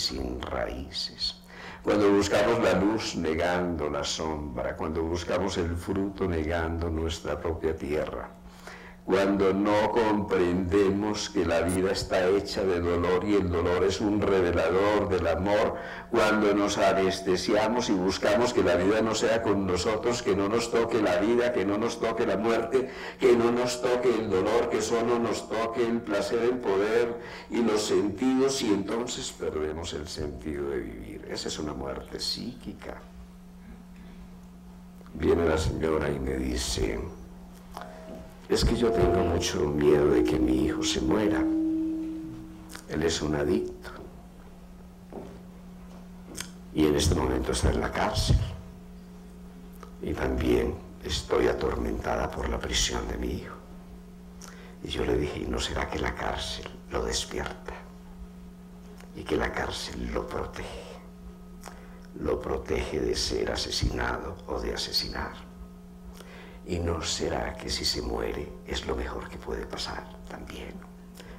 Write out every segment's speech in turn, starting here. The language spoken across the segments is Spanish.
sin raíces. Cuando buscamos la luz negando la sombra, cuando buscamos el fruto negando nuestra propia tierra, cuando no comprendemos que la vida está hecha de dolor y el dolor es un revelador del amor, cuando nos anestesiamos y buscamos que la vida no sea con nosotros, que no nos toque la vida, que no nos toque la muerte, que no nos toque el dolor, que solo nos toque el placer, el poder y los sentidos, y entonces perdemos el sentido de vivir. Esa es una muerte psíquica. Viene la señora y me dice: es que yo tengo mucho miedo de que mi hijo se muera. Él es un adicto. Y en este momento está en la cárcel. Y también estoy atormentada por la prisión de mi hijo. Y yo le dije: ¿y no será que la cárcel lo despierta? Y que la cárcel lo protege. Lo protege de ser asesinado o de asesinar. ¿Y no será que si se muere es lo mejor que puede pasar también?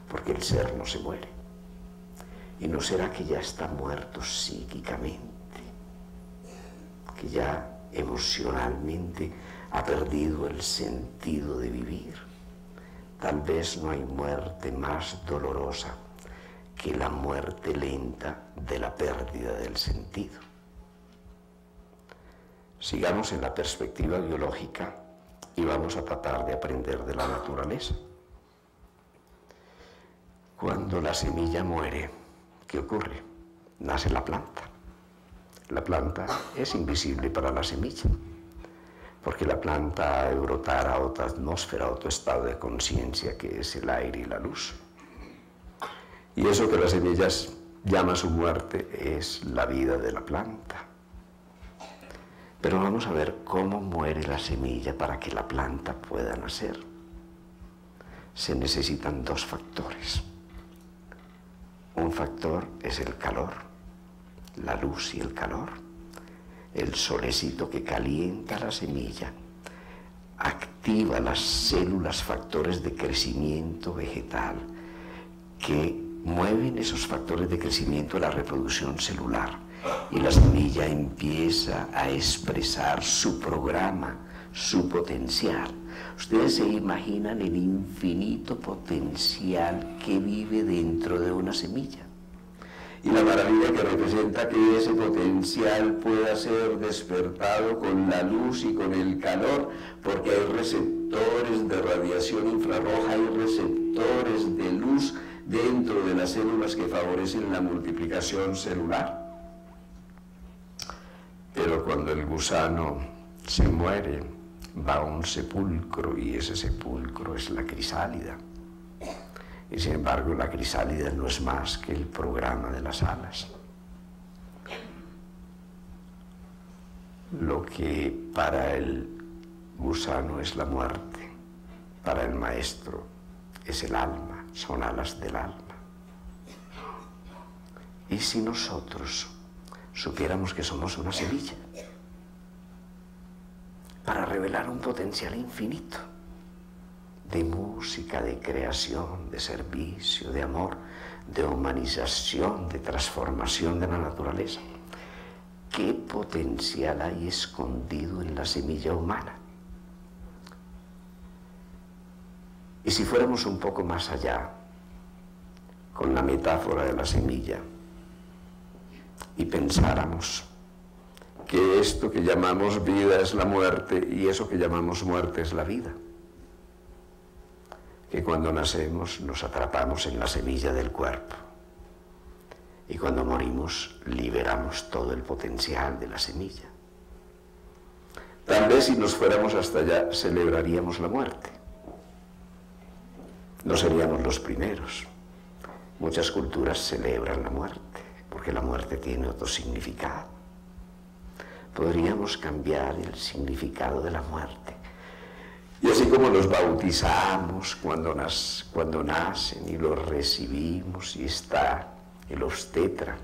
Porque el ser no se muere. ¿Y no será que ya está muerto psíquicamente? Que ya emocionalmente ha perdido el sentido de vivir. Tal vez no hay muerte más dolorosa que la muerte lenta de la pérdida del sentido. Sigamos en la perspectiva biológica y vamos a tratar de aprender de la naturaleza. Cuando la semilla muere, ¿qué ocurre? Nace la planta. La planta es invisible para la semilla, porque la planta ha de brotar a otra atmósfera, a otro estado de conciencia, que es el aire y la luz. Y eso que las semillas llama su muerte es la vida de la planta. Pero vamos a ver cómo muere la semilla para que la planta pueda nacer. Se necesitan dos factores. Un factor es el calor, la luz y el calor. El solecito que calienta la semilla activa las células factores de crecimiento vegetal que mueven esos factores de crecimiento a la reproducción celular. Y la semilla empieza a expresar su programa, su potencial. Ustedes se imaginan el infinito potencial que vive dentro de una semilla. Y la maravilla que representa que ese potencial pueda ser despertado con la luz y con el calor, porque hay receptores de radiación infrarroja, hay receptores de luz dentro de las células que favorecen la multiplicación celular. Pero cuando el gusano se muere, va a un sepulcro, y ese sepulcro es la crisálida. Y sin embargo, la crisálida no es más que el programa de las alas. Lo que para el gusano es la muerte, para el maestro es el alma, son alas del alma. ¿Y si nosotros supiéramos que somos una semilla para revelar un potencial infinito de música, de creación, de servicio, de amor, de humanización, de transformación de la naturaleza? ¿Qué potencial hay escondido en la semilla humana? Y si fuéramos un poco más allá, con la metáfora de la semilla, y pensáramos que esto que llamamos vida es la muerte y eso que llamamos muerte es la vida. Que cuando nacemos nos atrapamos en la semilla del cuerpo y cuando morimos liberamos todo el potencial de la semilla. Tal vez si nos fuéramos hasta allá celebraríamos la muerte. No seríamos los primeros. Muchas culturas celebran la muerte, porque la muerte tiene otro significado. Podríamos cambiar el significado de la muerte. Y así como los bautizamos cuando nacen y los recibimos, y está el obstetra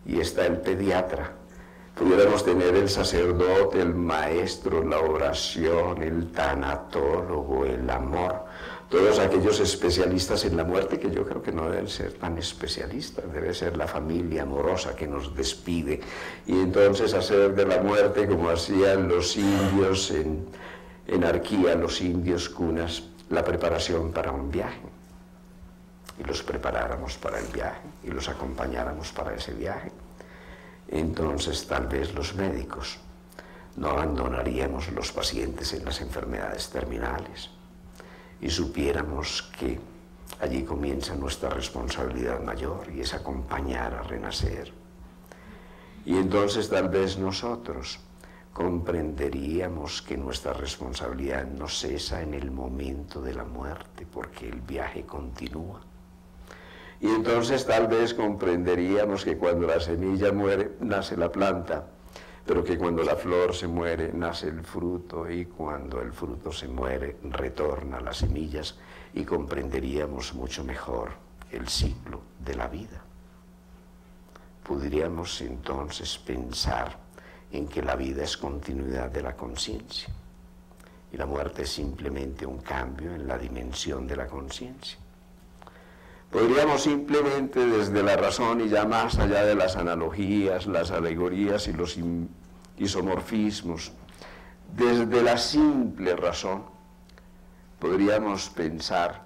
y está el pediatra, pudiéramos tener el sacerdote, el maestro, la oración, el tanatólogo, el amor, Todos aquellos especialistas en la muerte, que yo creo que no deben ser tan especialistas, debe ser la familia amorosa que nos despide, y entonces hacer de la muerte, como hacían los indios en Arquía, los indios cunas, la preparación para un viaje, y los preparáramos para el viaje, y los acompañáramos para ese viaje. Entonces tal vez los médicos no abandonaríamos a los pacientes en las enfermedades terminales, y supiéramos que allí comienza nuestra responsabilidad mayor, y es acompañar a renacer. Y entonces tal vez nosotros comprenderíamos que nuestra responsabilidad no cesa en el momento de la muerte, porque el viaje continúa. Y entonces tal vez comprenderíamos que cuando la semilla muere, nace la planta, pero que cuando la flor se muere, nace el fruto, y cuando el fruto se muere, retorna a las semillas, y comprenderíamos mucho mejor el ciclo de la vida. Podríamos entonces pensar en que la vida es continuidad de la conciencia, y la muerte es simplemente un cambio en la dimensión de la conciencia. Podríamos simplemente desde la razón y ya más allá de las analogías, las alegorías y los isomorfismos, desde la simple razón, podríamos pensar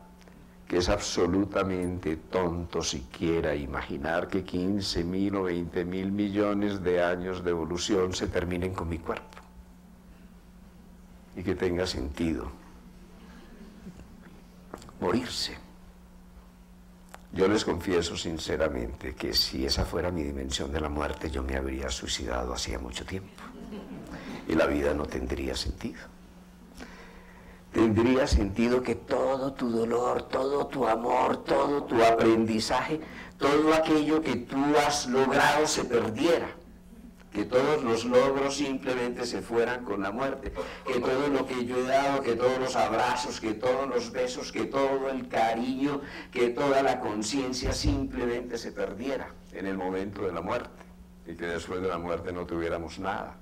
que es absolutamente tonto siquiera imaginar que 15.000 o 20.000 millones de años de evolución se terminen con mi cuerpo y que tenga sentido morirse. Yo les confieso sinceramente que si esa fuera mi dimensión de la muerte, yo me habría suicidado hacía mucho tiempo y la vida no tendría sentido. Tendría sentido que todo tu dolor, todo tu amor, todo tu aprendizaje, todo aquello que tú has logrado se perdiera. Que todos los logros simplemente se fueran con la muerte, que todo lo que yo he dado, que todos los abrazos, que todos los besos, que todo el cariño, que toda la conciencia simplemente se perdiera en el momento de la muerte, y que después de la muerte no tuviéramos nada.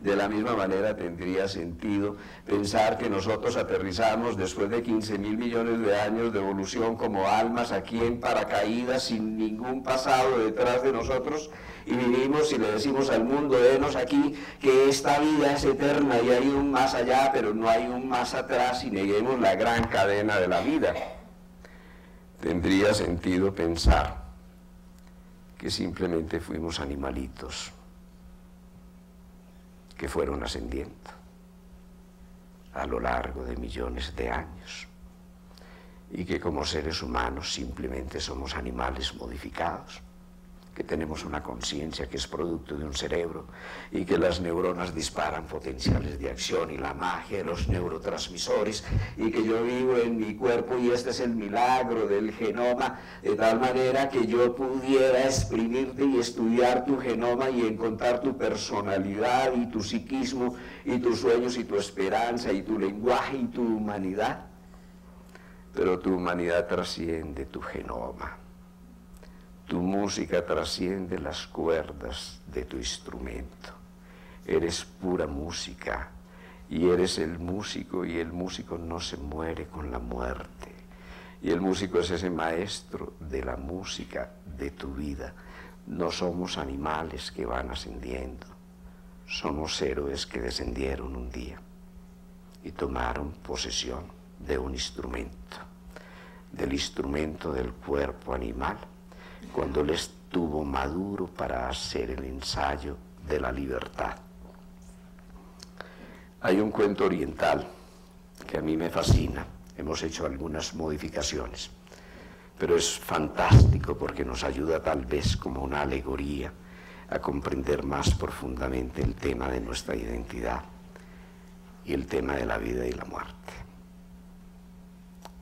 De la misma manera tendría sentido pensar que nosotros aterrizamos después de 15.000 millones de años de evolución como almas aquí en paracaídas sin ningún pasado detrás de nosotros, y vivimos y le decimos al mundo, venos aquí, que esta vida es eterna y hay un más allá, pero no hay un más atrás, y neguemos la gran cadena de la vida. Tendría sentido pensar que simplemente fuimos animalitos que fueron ascendiendo a lo largo de millones de años, y que como seres humanos simplemente somos animales modificados, que tenemos una conciencia que es producto de un cerebro, y que las neuronas disparan potenciales de acción y la magia de los neurotransmisores, y que yo vivo en mi cuerpo, y este es el milagro del genoma, de tal manera que yo pudiera exprimirte y estudiar tu genoma y encontrar tu personalidad y tu psiquismo y tus sueños y tu esperanza y tu lenguaje y tu humanidad. Pero tu humanidad trasciende tu genoma. Tu música trasciende las cuerdas de tu instrumento. Eres pura música y eres el músico, y el músico no se muere con la muerte. Y el músico es ese maestro de la música de tu vida. No somos animales que van ascendiendo, somos héroes que descendieron un día y tomaron posesión de un instrumento, del instrumento del cuerpo animal, cuando él estuvo maduro para hacer el ensayo de la libertad. Hay un cuento oriental que a mí me fascina, hemos hecho algunas modificaciones, pero es fantástico porque nos ayuda tal vez como una alegoría a comprender más profundamente el tema de nuestra identidad y el tema de la vida y la muerte.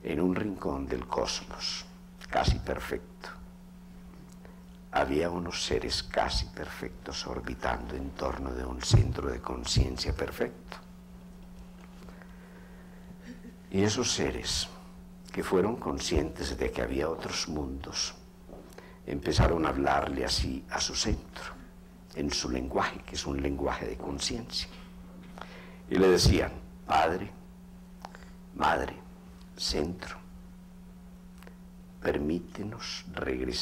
En un rincón del cosmos, casi perfecto, había unos seres casi perfectos orbitando en torno de un centro de conciencia perfecto. Y esos seres, que fueron conscientes de que había otros mundos, empezaron a hablarle así a su centro, en su lenguaje, que es un lenguaje de conciencia. Y le decían: Padre, Madre, Centro, permítenos regresar